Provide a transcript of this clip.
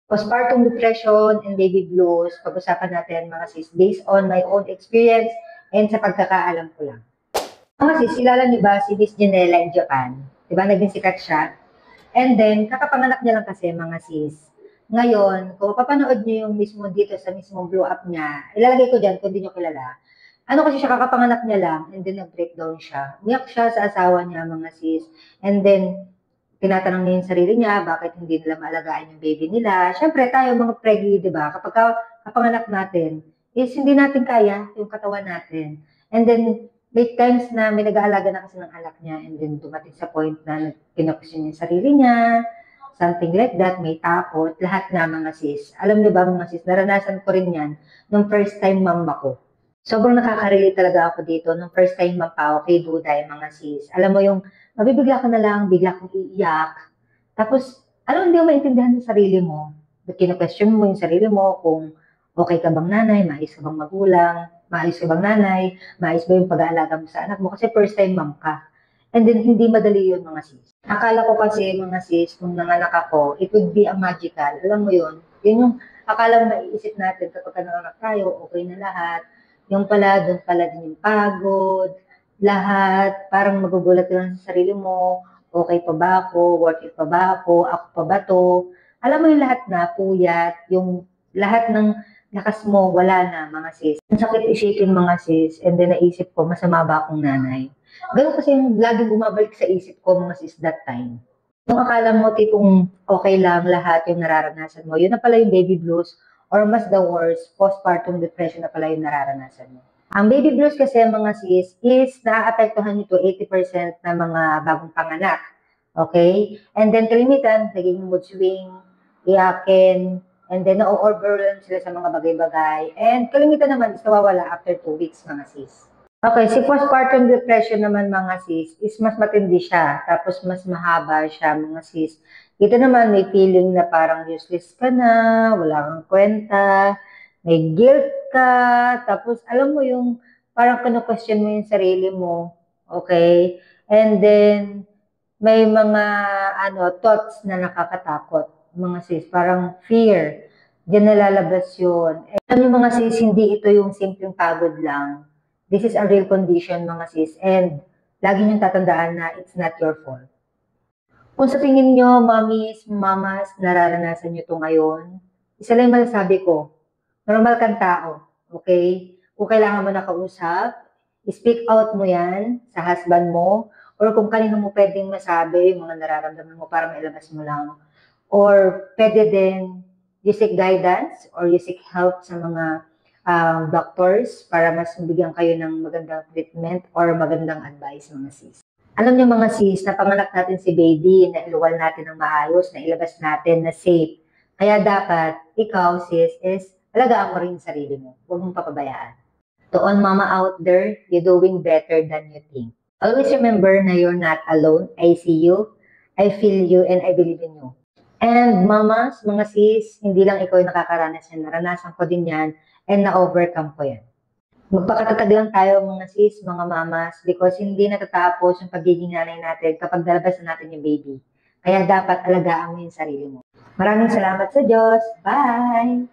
Postpartum depression and baby blues, pag-usapan natin mga sis, based on my own experience and sa pagkakaalam ko lang. Mga sis, kilala niyo ba si Miss Janela in Japan? Diba, naging sikat siya? And then, kakapanganak niya lang kasi mga sis. Ngayon, kung papanood niyo yung mismo dito sa mismo blow up niya, ilalagay ko dyan kung hindi niyo kilala. Ano kasi siya, kakapanganak niya lang, and then nag-breakdown siya. Umiyak siya sa asawa niya, mga sis. And then, tinatanong niya yung sarili niya, bakit hindi nila maalagaan yung baby nila. Siyempre, tayo mga preggy, di ba? Kapag kapanganak natin, is hindi natin kaya yung katawan natin. And then, may times na may nag-aalaga na kasi ng anak niya, and then dumating sa point na pinapusyon niya yung sarili niya, something like that, may takot, lahat na mga sis. Alam niyo ba mga sis, naranasan ko rin yan nung first time mama ko. Sobrang nakaka-relate talaga ako dito nung first time mama ako kay Duday, mga sis. Alam mo yung mabibigla ka na lang, bigla kang iiyak. Tapos, alam, hindi mo maintindihan sa sarili mo. Kino-question mo yung sarili mo kung okay ka bang nanay, maayos ka bang magulang, maayos ka bang nanay, maayos ba yung pag-aalaga mo sa anak mo kasi first time mom ka. And then, hindi madali yun mga sis. Akala ko kasi mga sis, kung nanganak ako, it would be a magical. Alam mo yun? Yun yung akala mo naiisip natin kapag nanganak tayo, okay na lahat. Yung pala, doon pala din yung pagod, lahat, parang magugulat lang sa sarili mo, okay pa ba ako, worth it pa ba ako pa ba to? Alam mo yung lahat na puyat, yung lahat ng lakas mo, wala na mga sis. Ang sakit isipin mga sis, and then naisip ko, masama ba akong nanay? Ganun kasi yung laging bumabalik sa isip ko mga sis that time. Kung akala mo tipong okay lang lahat yung nararanasan mo, yun na pala yung baby blues or mas the worst, postpartum depression na pala yung nararanasan mo. Ang baby blues kasi mga sis is naaapektuhan nito 80% ng mga bagong panganak. Okay? And then kalimitan, naging mood swing, iyakin, and then na-overwhelm sila sa mga bagay-bagay. And kalimitan naman is nawawala after 2 weeks mga sis. Okay, si postpartum depression naman mga sis is mas matindi siya, tapos mas mahaba siya mga sis. Ito naman may feeling na parang useless ka na, wala kang kwenta, may guilt ka, tapos alam mo yung parang kino-question mo yung sarili mo, okay? And then may mga thoughts na nakakatakot, mga sis, parang fear. Diyan nalalabas yun. Alam niyo mga sis, hindi ito yung simpleng pagod lang. This is a real condition mga sis, and lagi niyong tatandaan na it's not your fault. Kung sa tingin niyo, mommies, mamas, nararanasan niyo to ngayon, isa lang yung masasabi ko, normal kang tao, okay? Kung kailangan mo nakausap, speak out mo yan sa husband mo, or kung kanino mo pwedeng masabi yung mga nararamdaman mo para mailabas mo lang. Or pwede din you seek guidance or you seek help sa mga doctors para mas mabigyan kayo ng magandang treatment or magandang advice mga sis. Alam niyo mga sis, napanganak natin si baby, na iluwal natin ng maayos, na ilabas natin na safe. Kaya dapat, ikaw sis, is alagaan mo rin yung sarili mo. Huwag mong papabayaan. To all mama out there, you're doing better than you think. Always remember na you're not alone. I see you, I feel you, and I believe in you. And mamas, mga sis, hindi lang ikaw yung nakakaranas yan. Naranasan ko din yan, and na-overcome ko yan. Magpakatatag lang tayo mga sis, mga mamas, because hindi natatapos yung pagiging nanay natin kapag nalabas na natin yung baby. Kaya dapat alagaan mo yung sarili mo. Maraming salamat sa Diyos. Bye!